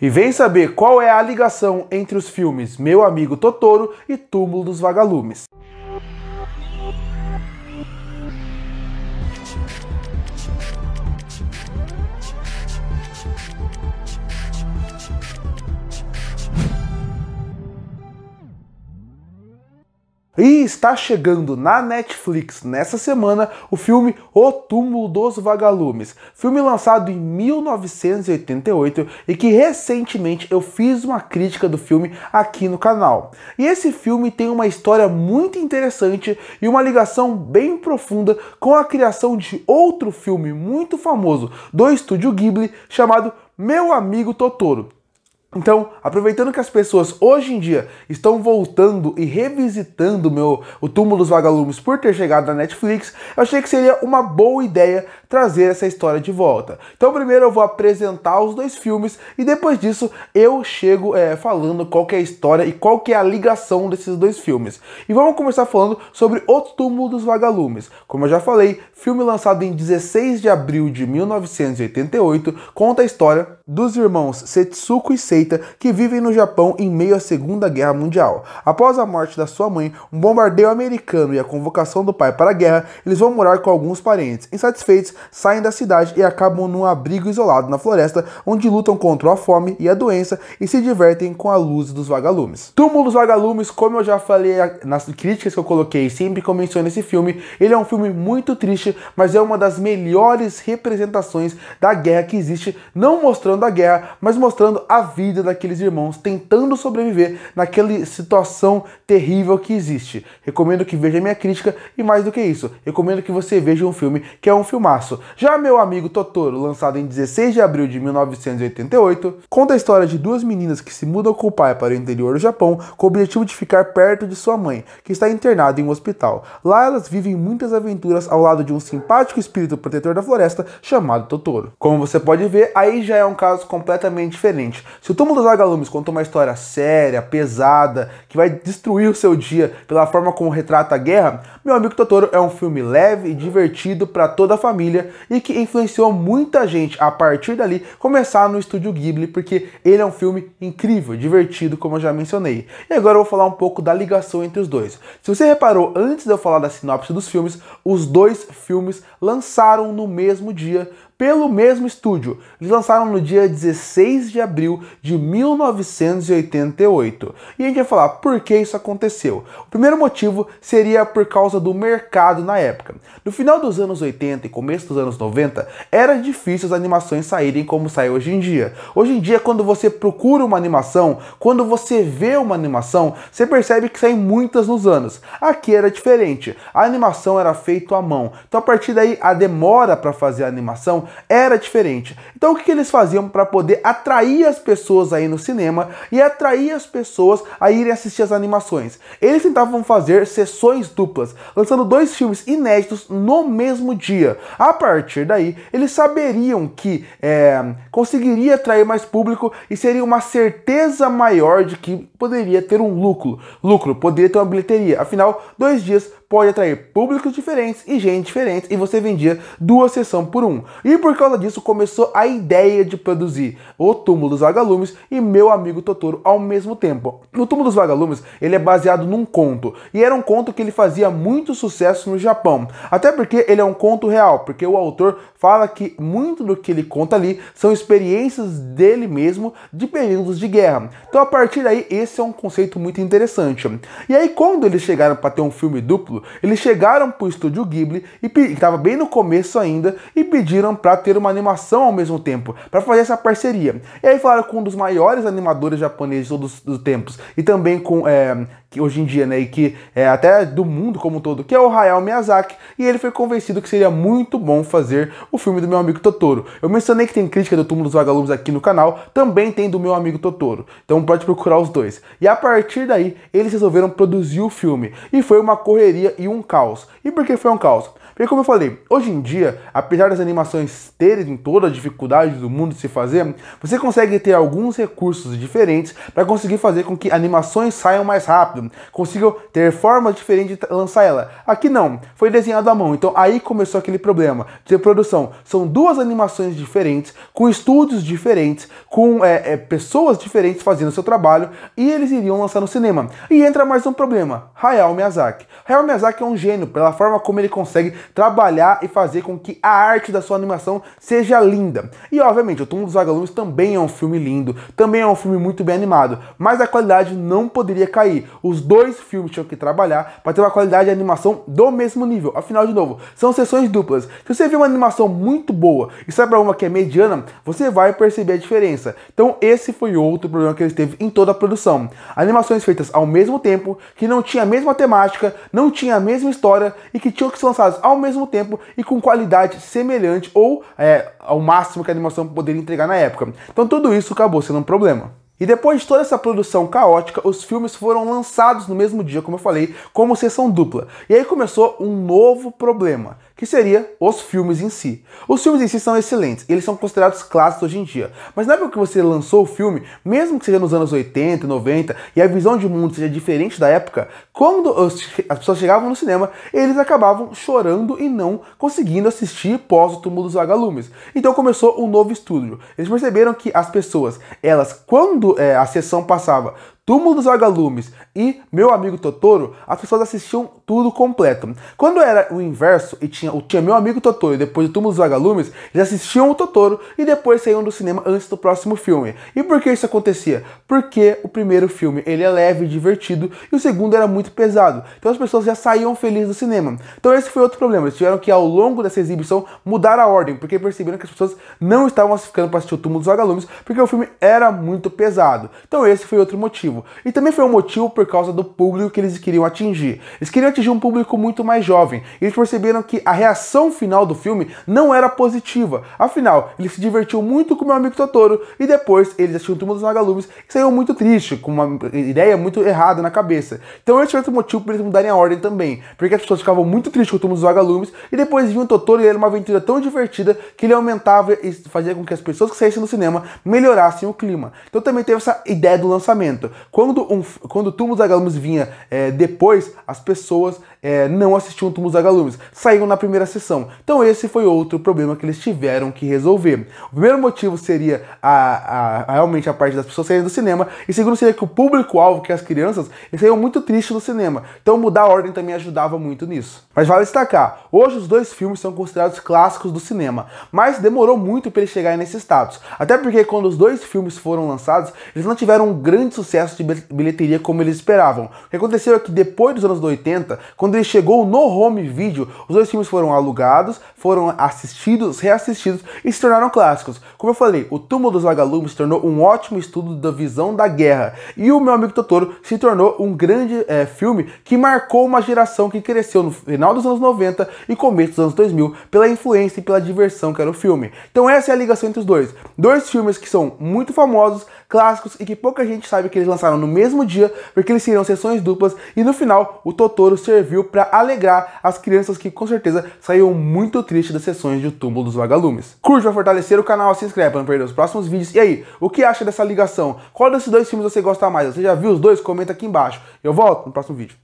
E vem saber qual é a ligação entre os filmes Meu Amigo Totoro e Túmulo dos Vagalumes. E está chegando na Netflix nessa semana o filme O Túmulo dos Vagalumes, filme lançado em 1988 e que recentemente eu fiz uma crítica do filme aqui no canal. E esse filme tem uma história muito interessante e uma ligação bem profunda com a criação de outro filme muito famoso do estúdio Ghibli chamado Meu Amigo Totoro. Então, aproveitando que as pessoas hoje em dia estão voltando e revisitando o Túmulo dos Vagalumes por ter chegado na Netflix, eu achei que seria uma boa ideia trazer essa história de volta. Então primeiro eu vou apresentar os dois filmes e depois disso eu chego falando qual que é a história e qual que é a ligação desses dois filmes. E vamos começar falando sobre O Túmulo dos Vagalumes. Como eu já falei, filme lançado em 16 de abril de 1988, conta a história dos irmãos Setsuko e Seita, que vivem no Japão em meio à Segunda Guerra Mundial. Após a morte da sua mãe, um bombardeio americano e a convocação do pai para a guerra, eles vão morar com alguns parentes. Insatisfeitos, saem da cidade e acabam num abrigo isolado na floresta, onde lutam contra a fome e a doença e se divertem com a luz dos vagalumes. Túmulo dos Vagalumes, como eu já falei nas críticas que eu coloquei sempre que eu menciono esse filme, ele é um filme muito triste, mas é uma das melhores representações da guerra que existe, não mostrando a guerra, mas mostrando a vida daqueles irmãos tentando sobreviver naquela situação terrível que existe. Recomendo que veja a minha crítica e mais do que isso, recomendo que você veja um filme que é um filmaço. Já Meu Amigo Totoro, lançado em 16 de abril de 1988, conta a história de duas meninas que se mudam com o pai para o interior do Japão com o objetivo de ficar perto de sua mãe, que está internada em um hospital. Lá elas vivem muitas aventuras ao lado de um simpático espírito protetor da floresta chamado Totoro. Como você pode ver, aí já é um caso completamente diferente. Se o Túmulo dos Vagalumes conta uma história séria, pesada, que vai destruir o seu dia pela forma como retrata a guerra, Meu Amigo Totoro é um filme leve e divertido para toda a família e que influenciou muita gente a partir dali começar no estúdio Ghibli, porque ele é um filme incrível, divertido, como eu já mencionei. E agora eu vou falar um pouco da ligação entre os dois. Se você reparou, antes de eu falar da sinopse dos filmes, os dois filmes lançaram no mesmo dia, pelo mesmo estúdio. Eles lançaram no dia 16 de abril de 1988. E a gente vai falar por que isso aconteceu. O primeiro motivo seria por causa do mercado na época. No final dos anos 80 e começo dos anos 90, era difícil as animações saírem como saem hoje em dia. Hoje em dia, quando você procura uma animação, quando você vê uma animação, você percebe que saem muitas nos anos. Aqui era diferente. A animação era feita à mão. Então, a partir daí, a demora para fazer a animação era diferente. Então o que eles faziam para poder atrair as pessoas aí no cinema e atrair as pessoas a irem assistir as animações? Eles tentavam fazer sessões duplas, lançando dois filmes inéditos no mesmo dia. A partir daí, eles saberiam que conseguiria atrair mais público e seria uma certeza maior de que poderia ter um lucro, poderia ter uma bilheteria. Afinal, 2 dias pode atrair públicos diferentes e gente diferente e você vendia 2 sessões por 1. E por causa disso começou a ideia de produzir O Túmulo dos Vagalumes e Meu Amigo Totoro ao mesmo tempo. O Túmulo dos Vagalumes, ele é baseado num conto, e era um conto que ele fazia muito sucesso no Japão, até porque ele é um conto real, porque o autor fala que muito do que ele conta ali são experiências dele mesmo de períodos de guerra. Então a partir daí esse é um conceito muito interessante. E aí quando eles chegaram para ter um filme duplo, eles chegaram para o estúdio Ghibli, que estava bem no começo ainda, e pediram para ter uma animação ao mesmo tempo, para fazer essa parceria. E aí falaram com um dos maiores animadores japoneses de todos os tempos, e também com, que hoje em dia, né, e que é até do mundo como um todo, que é o Hayao Miyazaki, e ele foi convencido que seria muito bom fazer o filme do Meu Amigo Totoro. Eu mencionei que tem crítica do Túmulo dos Vagalumes aqui no canal, também tem do Meu Amigo Totoro, então pode procurar os dois. E a partir daí, eles resolveram produzir o filme, e foi uma correria e um caos. E por que foi um caos? Porque, como eu falei, hoje em dia, apesar das animações animações terem toda a dificuldade do mundo de se fazer, você consegue ter alguns recursos diferentes para conseguir fazer com que animações saiam mais rápido, consigam ter formas diferentes de lançar ela. Aqui não, foi desenhado à mão, então aí começou aquele problema de produção. São duas animações diferentes, com estúdios diferentes, com pessoas diferentes fazendo o seu trabalho, e eles iriam lançar no cinema. E entra mais um problema, Hayao Miyazaki. Hayao Miyazaki é um gênio pela forma como ele consegue trabalhar e fazer com que a arte da sua animação seja linda. E obviamente, O Túmulo dos Vagalumes também é um filme lindo, também é um filme muito bem animado, mas a qualidade não poderia cair. Os dois filmes tinham que trabalhar para ter uma qualidade de animação do mesmo nível. Afinal, de novo, são sessões duplas. Se você vê uma animação muito boa e sai para uma que é mediana, você vai perceber a diferença. Então esse foi outro problema que eles teve em toda a produção. Animações feitas ao mesmo tempo, que não tinha a mesma temática, não tinha a mesma história e que tinham que ser lançadas ao mesmo tempo e com qualidade semelhante ou ao máximo que a animação poderia entregar na época. Então tudo isso acabou sendo um problema. E depois de toda essa produção caótica, os filmes foram lançados no mesmo dia, como eu falei, como sessão dupla. E aí começou um novo problema, que seria os filmes em si. Os filmes em si são excelentes, eles são considerados clássicos hoje em dia. Mas na época que você lançou o filme, mesmo que seja nos anos 80, 90, e a visão de mundo seja diferente da época, quando as pessoas chegavam no cinema, eles acabavam chorando e não conseguindo assistir pós O Túmulo dos Vagalumes. Então começou um novo estúdio. Eles perceberam que as pessoas, quando a sessão passava Túmulo dos Vagalumes e Meu Amigo Totoro, as pessoas assistiam tudo completo. Quando era o inverso e tinha Meu Amigo Totoro e depois o Túmulo dos Vagalumes, eles assistiam o Totoro e depois saíam do cinema antes do próximo filme. E por que isso acontecia? Porque o primeiro filme ele é leve e divertido e o segundo era muito pesado. Então as pessoas já saíam felizes do cinema. Então esse foi outro problema. Eles tiveram que ao longo dessa exibição mudar a ordem, porque perceberam que as pessoas não estavam ficando para assistir o Túmulo dos Vagalumes porque o filme era muito pesado. Então esse foi outro motivo. E também foi um motivo por causa do público que eles queriam atingir. Eles queriam atingir um público muito mais jovem. E eles perceberam que a reação final do filme não era positiva. Afinal, eles se divertiam muito com o Meu Amigo Totoro e depois eles assistiam o Túmulo dos Vagalumes e saíram muito tristes, com uma ideia muito errada na cabeça. Então esse foi outro motivo para eles mudarem a ordem também. Porque as pessoas ficavam muito tristes com o Túmulo dos Vagalumes e depois viam o Totoro e ele era uma aventura tão divertida que ele aumentava e fazia com que as pessoas que saíssem do cinema melhorassem o clima. Então também teve essa ideia do lançamento. Quando o Túmulo dos Vagalumes vinha depois, as pessoas não assistiam o Túmulo dos Vagalumes, saíam na primeira sessão. Então esse foi outro problema que eles tiveram que resolver. O primeiro motivo seria realmente a parte das pessoas saírem do cinema, e segundo seria que o público-alvo, que é as crianças, eles saíam muito tristes do cinema. Então mudar a ordem também ajudava muito nisso. Mas vale destacar, hoje os dois filmes são considerados clássicos do cinema, mas demorou muito para eles chegarem nesse status. Até porque quando os dois filmes foram lançados, eles não tiveram um grande sucesso de bilheteria como eles esperavam. O que aconteceu é que depois dos anos 80, quando ele chegou no home video, os dois filmes foram alugados, foram assistidos, reassistidos e se tornaram clássicos. Como eu falei, O Túmulo dos Vagalumes se tornou um ótimo estudo da visão da guerra e O Meu Amigo Totoro se tornou um grande filme que marcou uma geração que cresceu no final dos anos 90 e começo dos anos 2000 pela influência e pela diversão que era o filme. Então essa é a ligação entre os dois. Dois filmes que são muito famosos, clássicos e que pouca gente sabe que eles lançaram no mesmo dia, porque eles seriam sessões duplas e no final o Totoro serviu para alegrar as crianças que com certeza saíram muito tristes das sessões de O Túmulo dos Vagalumes. Curte para fortalecer o canal, se inscreve para não perder os próximos vídeos. E aí, o que acha dessa ligação? Qual desses dois filmes você gosta mais? Você já viu os dois? Comenta aqui embaixo. Eu volto no próximo vídeo.